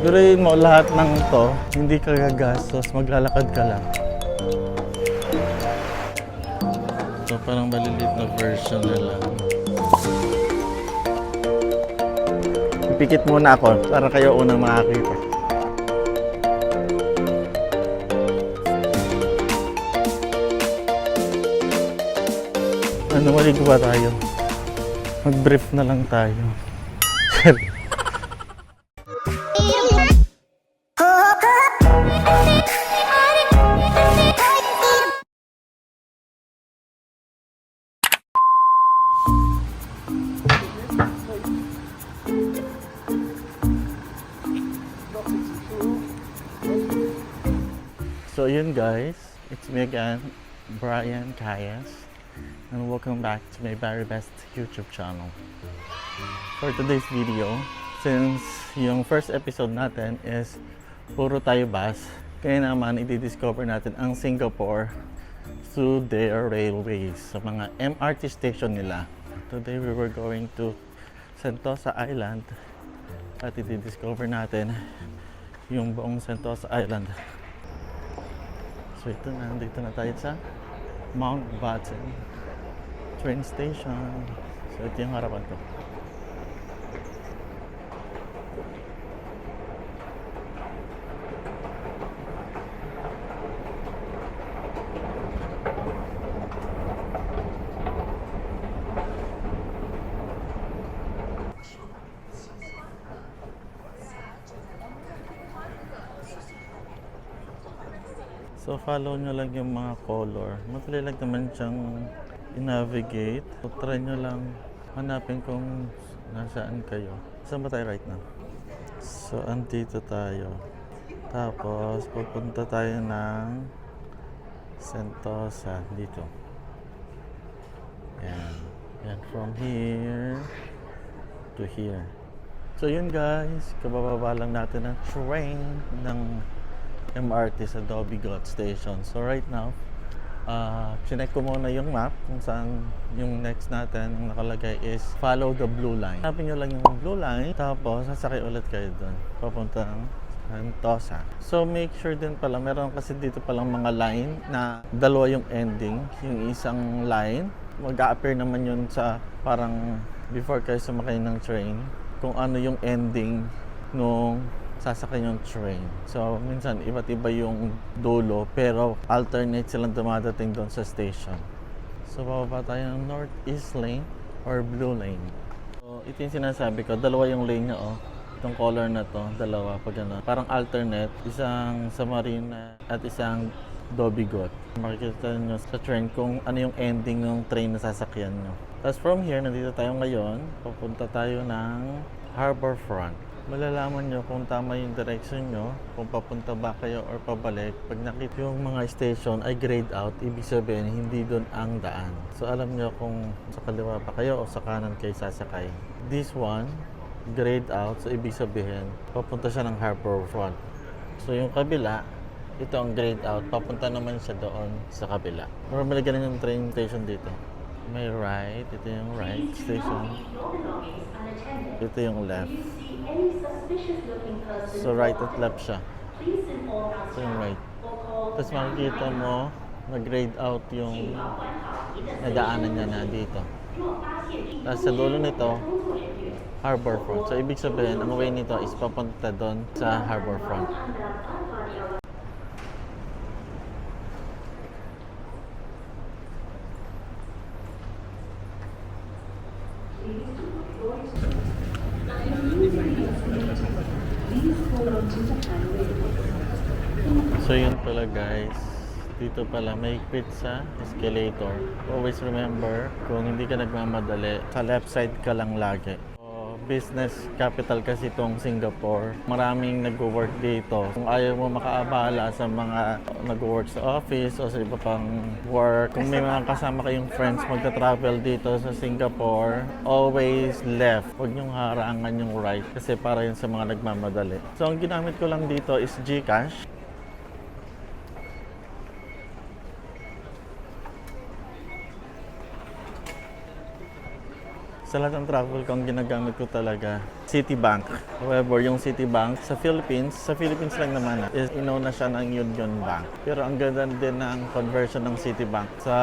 Sigurin mo lahat ng to, hindi ka gagastos, maglalakad ka lang. So parang maliliit na version nila. Ipikit muna ako para kayo unang makakita. Ano, maligo ba tayo? Mag-brief na lang tayo. So yun guys, it's me again, Brian Cayas, and welcome back to my very best YouTube channel. For today's video, since yung first episode natin is puro tayo bus, kaya naman i-discover natin ang Singapore through their railways, sa mga MRT station nila. Today we were going to Sentosa Island at i-discover natin yung buong Sentosa Island. So ito na, dito na tayo sa Mountbatten train station. So ito yung harapan ko. So follow nyo lang yung mga color. Madali lang naman siyang i-navigate. So try nyo lang hanapin kung nasaan kayo. Saan ba tayo right now? So andito tayo. Tapos pupunta tayo ng Sentosa dito. Yan. Yan, from here to here. So yun guys, kabababa lang natin ng train ng MRT sa Dhoby Ghaut Station. So right now, chinek ko muna yung map kung saan yung next natin. Ang nakalagay is follow the blue line. Hanapin nyo lang yung blue line, tapos sasakay ulit kayo doon papuntang Sentosa. So make sure din pala, meron kasi dito palang mga line na dalawa yung ending. Yung isang line, mag-a-appear naman yun sa parang before kayo sumakay ng train, kung ano yung ending nung sasakay yung train. So, minsan, iba't iba yung dulo, pero alternate silang dumadating doon sa station. So, bababa tayo ng Northeast Lane or Blue Lane. So, ito yung sinasabi ko, dalawa yung lane niya, oh. Itong color na to, dalawa, pag ano, parang alternate, isang sa Marina at isang Dhoby Ghaut. Makikita nyo sa train kung ano yung ending ng train na sasakyan nyo. Tapos from here, nandito tayo ngayon, papunta tayo ng Harbourfront. Malalaman nyo kung tama yung direction nyo, kung papunta ba kayo or pabalik. Pag nakita yung mga station ay grayed out, ibig sabihin hindi doon ang daan. So alam nyo kung sa kaliwa pa kayo o sa kanan kayo sasakay. This one, grayed out, so ibig sabihin papunta siya ng Harbourfront. So yung kabila, ito ang grayed out, papunta naman siya doon sa kabila. Normally ganun yung train station dito. May right, ito yung right station. Ito yung left. So right at left siya. So yung right. Tapos makikita mo, nag-grade out yung nadaanan niya na dito. Tapos sa dulo nito, Harbourfront. So ibig sabihin, ang way nito is papunta doon sa Harbourfront. So yun pala guys, dito pala may quit sa escalator. Always remember, kung hindi ka nagmamadali, sa left side ka lang lagi. Business capital kasi itong Singapore. Maraming nag-work dito. Kung ayaw mo makaabala sa mga nag-work sa office o sa iba pang work, kung may mga kasama kayong friends magta-travel dito sa Singapore, always left. Huwag niyong harangan yung right kasi para yun sa mga nagmamadali. So ang ginamit ko lang dito is GCash. Sa lahat ng travel ko, ang ginagamit ko talaga, Citibank. However, yung Citibank sa Philippines lang naman is na siya ng Union Bank. Pero ang ganda din ng conversion ng Citibank sa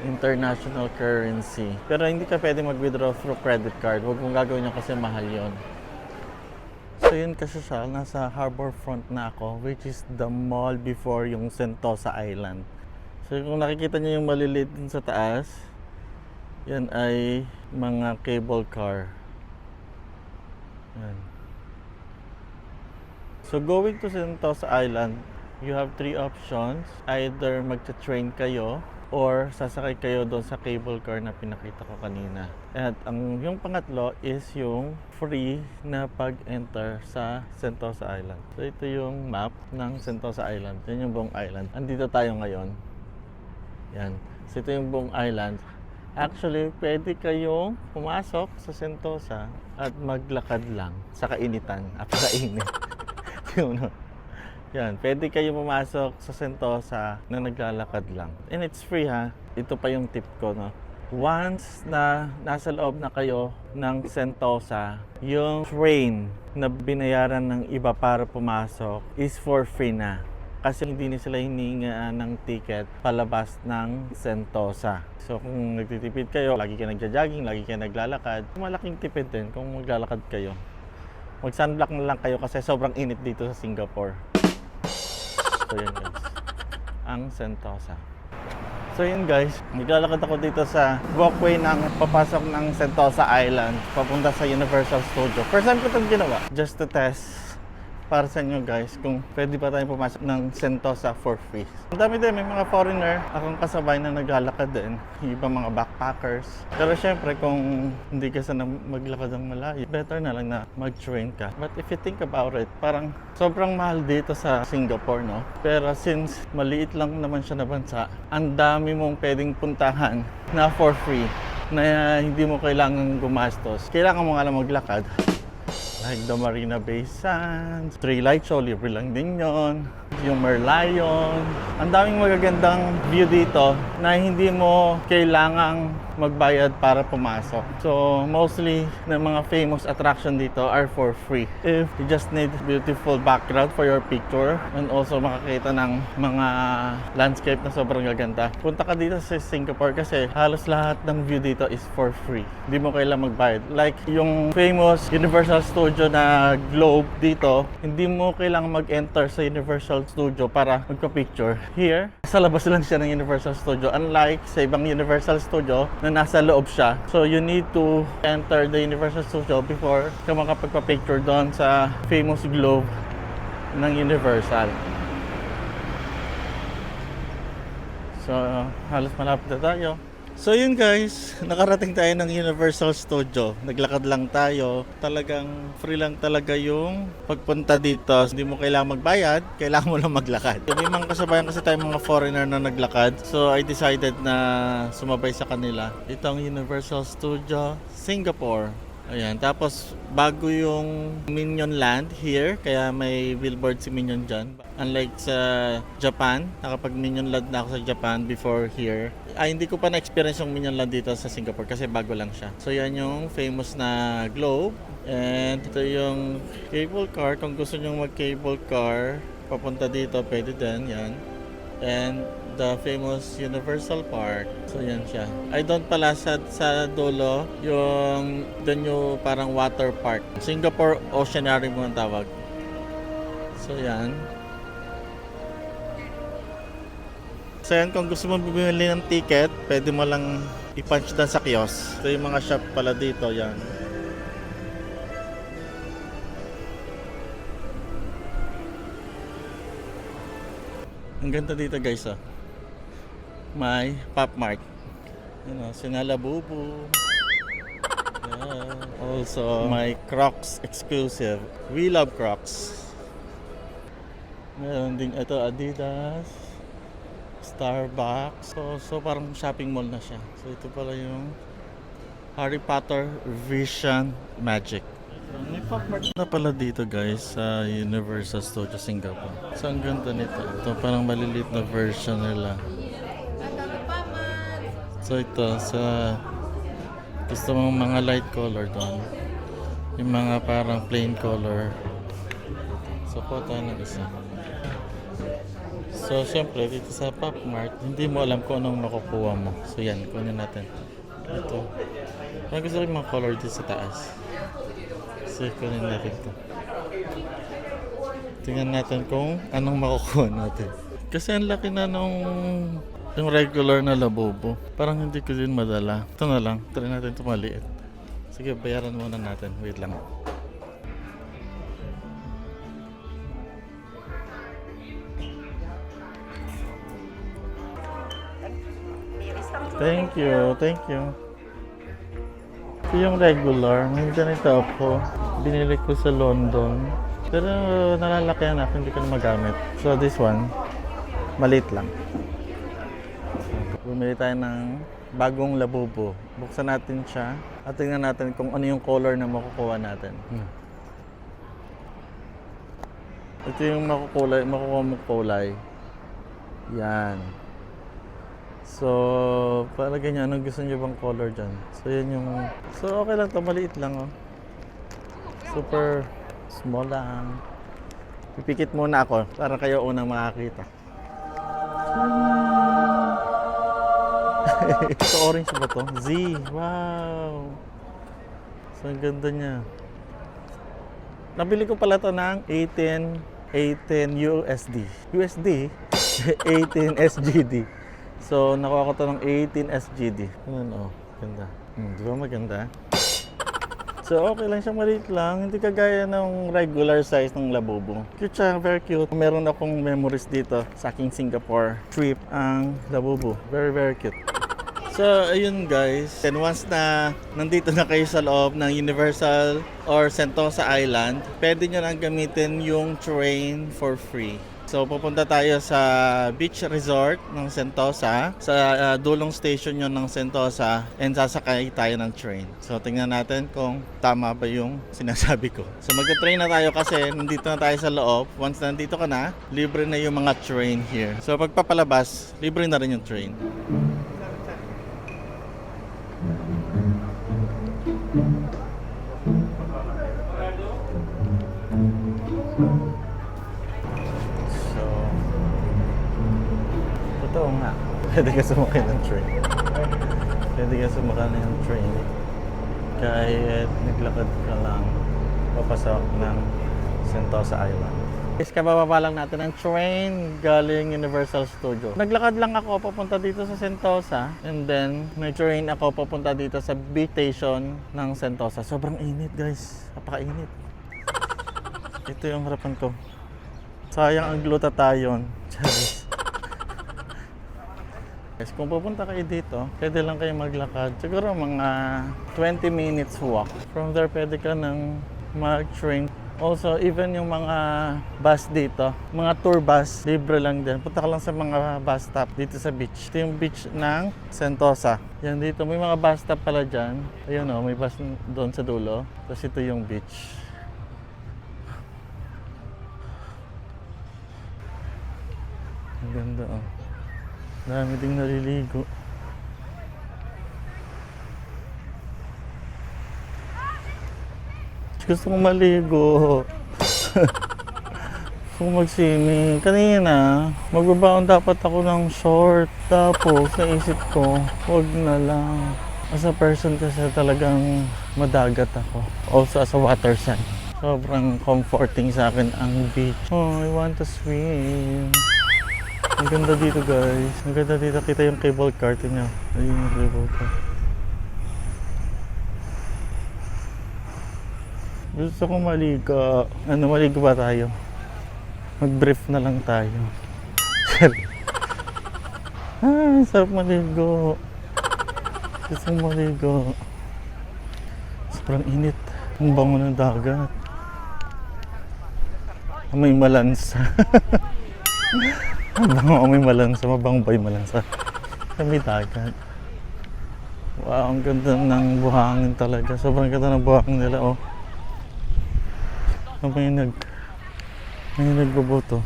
international currency. Pero hindi ka pwede mag-withdraw through credit card. Huwag mong gagawin yun kasi mahal yun. So yun kasi siya, nasa harbor front na ako, which is the mall before yung Sentosa Island. So kung nakikita niyo yung maliliit din sa taas, yan ay mga cable car. Yan. So going to Sentosa Island, you have 3 options. Either magta-train kayo or sasakay kayo doon sa cable car na pinakita ko kanina. At yung pangatlo is yung free na pag-enter sa Sentosa Island. So ito yung map ng Sentosa Island. Yan yung buong island. Andito tayo ngayon. Yan. So ito yung buong island. Actually, pwede kayong pumasok sa Sentosa at maglakad lang sa kainitan. Apakainit. Yan, pwede kayong pumasok sa Sentosa na naglalakad lang. And it's free ha. Ito pa yung tip ko, no. Once na nasa loob na kayo ng Sentosa, yung train na binayaran ng iba para pumasok is for free na. Kasi hindi na sila hinihingaan ng ticket palabas ng Sentosa. So kung nagtitipid kayo, lagi kayo nagja-jogging, lagi kayo naglalakad, malaking tipid din kung maglalakad kayo. Mag-sunblock na lang kayo kasi sobrang init dito sa Singapore. So yun guys, ang Sentosa. So yun guys, naglalakad ako dito sa walkway ng papasok ng Sentosa Island papunta sa Universal Studio. First time ko itong ginawa, just to test para sa inyo guys kung pwede pa tayong pumasok ng Sentosa for free. Ang dami din, may mga foreigner akong kasabay na naglalakad din, yung ibang mga backpackers. Pero syempre kung hindi ka sana maglakad ng malayo, better na lang na mag-train ka. But if you think about it, parang sobrang mahal dito sa Singapore, no? Pero since maliit lang naman siya na bansa, ang dami mong pwedeng puntahan na for free, na hindi mo kailangan gumastos. Kailangan mo nga lang maglakad. Like the Marina Bay Sands, Three Light Show, libre lang din yun. Yung Merlion. Ang daming magagandang view dito na hindi mo kailangang magbayad para pumasok. So, mostly ng mga famous attraction dito are for free. If you just need beautiful background for your picture and also makakita ng mga landscape na sobrang gaganda, punta ka dito sa Singapore kasi halos lahat ng view dito is for free. Hindi mo kailangang magbayad. Like yung famous Universal Studio na globe dito, hindi mo kailangang mag-enter sa Universal Studio para magpa-picture. Here, sa labas lang siya ng Universal Studio. Unlike sa ibang Universal Studio na nasa loob siya. So you need to enter the Universal Studio before ka makapagpa-picture doon sa famous globe ng Universal. So halos malapit na tayo. So yun guys, nakarating tayo ng Universal Studio. Naglakad lang tayo. Talagang free lang talaga yung pagpunta dito. Hindi mo kailangan magbayad, kailangan mo lang maglakad. So, may mga kasabayan kasi tayo mga foreigner na naglakad. So I decided na sumabay sa kanila. Ito ang Universal Studio Singapore. Ayan, tapos bago yung Minion Land here, kaya may billboard si Minion dyan. Unlike sa Japan, nakapag Minion Land na ako sa Japan before here. Hindi ko pa na-experience yung Minion Land dito sa Singapore kasi bago lang siya. So yan yung famous na globe. And ito yung cable car. Kung gusto nyo mag-cable car, papunta dito, pwede din, yan. And the famous Universal Park. So yan siya. I don't pala sa dulo yung the new parang water park. Singapore Oceanarium mo ang tawag. So yan. So yan, kung gusto mo bumili ng ticket, pwede mo lang i-punch down sa kiosk. Ito yung mga shop pala dito, yan. Ang ganda dito guys, oh. May Pop Mart. You know, Sinalabubu. Yeah. Also, may Crocs exclusive. We love Crocs. Meron din ito, Adidas, Starbucks. So parang shopping mall na siya. So ito pala yung Harry Potter Vision Magic. May Pop Mart na pala dito guys sa Universal Studio Singapore. So ang ganda nito. Ito parang maliliit na version nila. So ito sa Gusto mong mga light color doon. Yung mga parang plain color. So, kuha tayo ng isa. So, syempre, dito sa Pop Mart, hindi mo alam kung anong makukuha mo. So, yan, kunin natin. Ito. Parang gusto ko yung mga color dito sa taas. So, kunin natin ito. Tingnan natin kung anong makukuha natin. Kasi ang laki na nung yung regular na labubo. Parang hindi ko din madala. Ito na lang. Try natin ito maliit. Sige, bayaran muna natin. Wait lang. Thank you. Thank you. Ito yung regular. May ganito ako. Binili ko sa London. Pero nalalakihan ako. Hindi ko na magamit. So this one, maliit lang. Bumili tayo ng bagong labubo. Buksan natin siya at tingnan natin kung ano yung color na makukuha natin. Ito yung makukuha mong kulay. Yan. So, para ganyan, anong gusto niyo bang color dyan? So, yan yung... So, okay lang to, maliit lang, oh. Super small lang. Pipikit muna ako para kayo unang makakita. Ito orange ba to? Z. Wow. So, ang ganda niya. Nabili ko pala to ng 18 USD. USD? 18 SGD. So, nakuha ko to ng 18 SGD. Ano, ganda. Di ba maganda? So, okay lang siya, maliit lang. Hindi kagaya ng regular size ng labubo. Cute siya, very cute. Meron akong memories dito sa aking Singapore trip ang labubo. Very, very cute. So, ayun guys. And once na nandito na kayo sa loob ng Universal or Sentosa Island, pwede nyo lang gamitin yung train for free. So, pupunta tayo sa beach resort ng Sentosa, sa dulong station yun ng Sentosa, and sasakay tayo ng train. So, tingnan natin kung tama ba yung sinasabi ko. So, magta-train na tayo kasi nandito na tayo sa loob. Once nandito ka na, libre na yung mga train here. So, pagpapalabas, libre na rin yung train. Totoo nga. Pwede ka sumakay ng train. Pwede ka sumakay ng train. Kahit naglakad ka lang papasok ng Sentosa Island. Guys, kabababa lang natin ng train galing Universal Studio. Naglakad lang ako papunta dito sa Sentosa. And then, may train ako papunta dito sa beach station ng Sentosa. Sobrang init guys. Napaka-init. Ito yung harapan ko. Sayang ang glutathione. Charis. Kung pupunta kayo dito, pwede lang kayo maglakad. Siguro mga 20 minutes walk. From there, pwede ka nang mag-train. Also, even yung mga bus dito, mga tour bus, libre lang din. Punta ka lang sa mga bus stop dito sa beach. Ito yung beach ng Sentosa. Yan dito, may mga bus stop pala dyan. Ayun o, may bus doon sa dulo. Tapos ito yung beach. Ang ganda o. Dami ding naliligo. Gusto kong maligo. Gusto kong mag-swimming. Kanina, magbabaon dapat ako ng short. Tapos, naisip ko, huwag na lang. As a person kasi talagang madagat ako. Also as a water sign. Sobrang comforting sa akin ang beach. Oh, I want to swim. Ang ganda dito guys. Ang ganda dito. Kita yung cable car. Tingnan. Ayun yung cable car. Gusto kong maligo. Ano, maligo ba tayo? Mag-brief na lang tayo. Sarap maligo. Gusto kong maligo. Sobrang init. Ang bango ng dagat. May malansa. May malansa, mabang ba yung malansa? Kami dagat. Wow, ang ganda ng buhangin talaga. Sobrang ganda ng buhangin nila, oh. May nagboboto.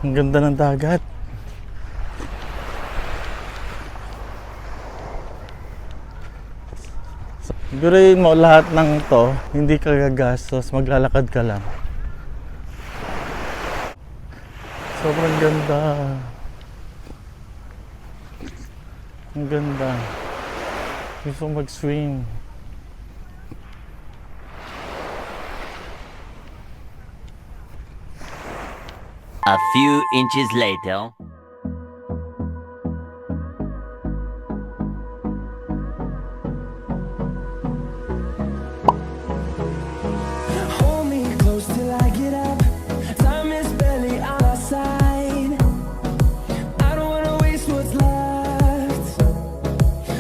Ang ganda ng dagat. Sigurin mo lahat ng to, hindi ka gagastos, maglalakad ka lang. Sobrang ganda. Ang ganda. Gusto mag-swim. A few inches later. Hold me close till I get up. Time is barely on our side. I don't wanna waste what's left.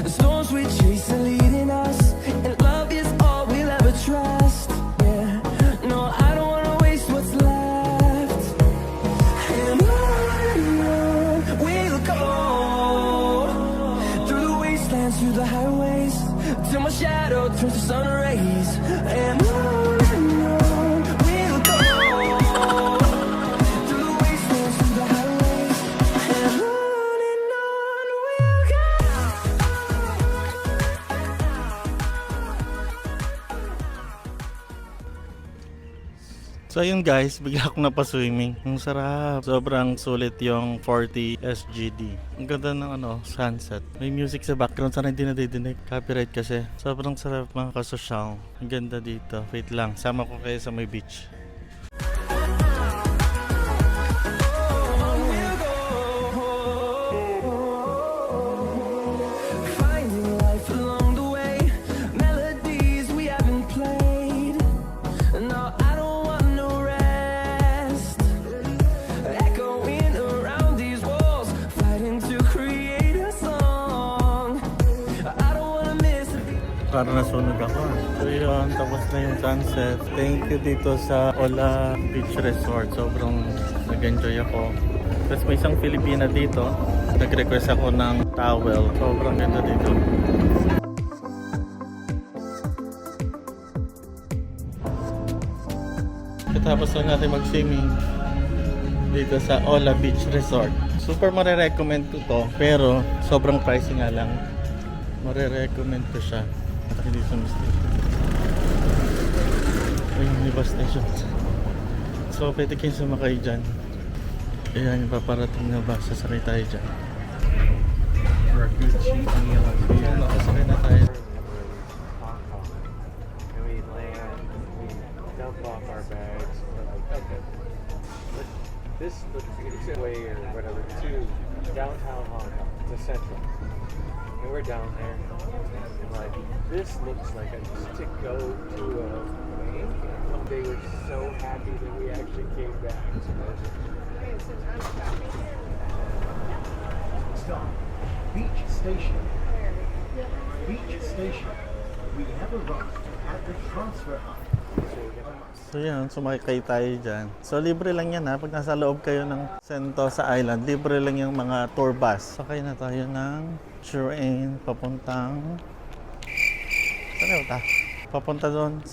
The storms we chase are leading us, and love is all we'll ever trust. Yeah, no, I don't wanna waste what's left. And on we'll go, through the wastelands, through the highways, till my shadow turns to sun rays. And on we'll go, through the wastelands, through the highways, and on we'll go. So ayun guys, bigla akong napaswimming. Ang sarap. Sobrang sulit yung 40 SGD. Ang ganda ng sunset. May music sa background. Sana hindi nadidinig. Copyright kasi. Sobrang sarap mga kasosyal. Ang ganda dito. Wait lang. Sama ko kayo sa may beach. Finding life along the way, melodies we haven't played. No, I don't want no rest. Echoing around these walls, fighting to create a song. I don't wanna miss a beat. Para nasunog ako. So yun, tapos na yung sunset. Thank you dito sa Ola Beach Resort. Sobrang nag-enjoy ako. Tapos may isang Filipina dito. Nag-request ako ng towel. Sobrang ganda dito. Katapos lang natin mag-swimming dito sa Ola Beach Resort. Super marirecommend ko to. Pero sobrang pricey nga lang. Marirecommend ko siya. At hindi sa mistake. Ayun, may bus station. So, pwede kayong sumakay dyan. Ayan, yung paparating na bus. Sasakay tayo dyan. Ayan, nakasakay na tayo. Hong Kong. And we land, we dump off our bags, and we're like, okay. But this looks it's way or whatever to downtown Hong Kong, to Central. And we're down there. And like, this looks like a to go to a they were so happy that we actually came back. Stop. Beach Station. Beach Station. We have arrived at the transfer hub. So yan, sumakay tayo dyan. So libre lang yan ha. Pag nasa loob kayo ng Sentosa Island, libre lang yung mga tour bus. Sakay na tayo ng train papuntang... Saan ba? Papunta doon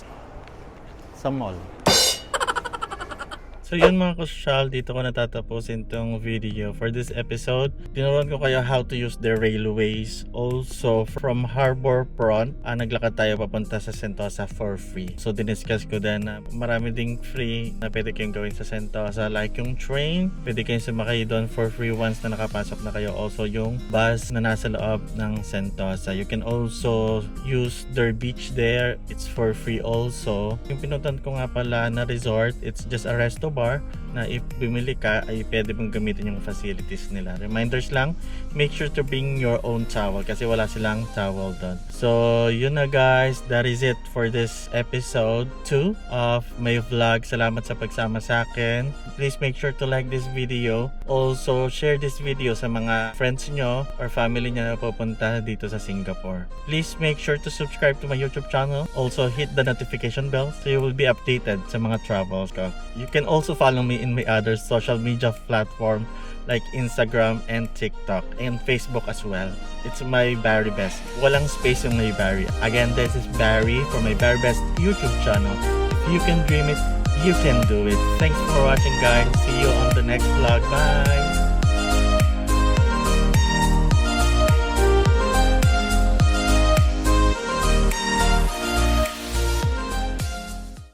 sa mall. So yun mga kasosyal, dito ko natatapusin tong video for this episode. Tinuruan ko kayo how to use the railways. Also from Harbor Front, naglakad tayo papunta sa Sentosa for free. So diniscuss ko din na marami ding free na pwede kayong gawin sa Sentosa. Like yung train, pwede kayong sumakay doon for free once na nakapasok na kayo. Also yung bus na nasa loob ng Sentosa. You can also use their beach there. It's for free also. Yung pinuntan ko nga pala na resort, it's just a resto bar na if bumili ka ay pwede mong gamitin yung facilities nila. Reminders lang, make sure to bring your own towel kasi wala silang towel doon. So yun na guys, that is it for this episode 2 of my vlog. Salamat sa pagsama sa akin. Please make sure to like this video. Also share this video sa mga friends nyo or family nyo na pupunta dito sa Singapore. Please make sure to subscribe to my YouTube channel. Also hit the notification bell so you will be updated sa mga travels ko. You can also follow me in my other social media platform like Instagram and TikTok and Facebook as well. It's my Barry Best. Walang space yung my Barry. Again, this is Barry for my Barry Best YouTube channel. If you can dream it, you can do it. Thanks for watching, guys. See you on the next vlog. Bye!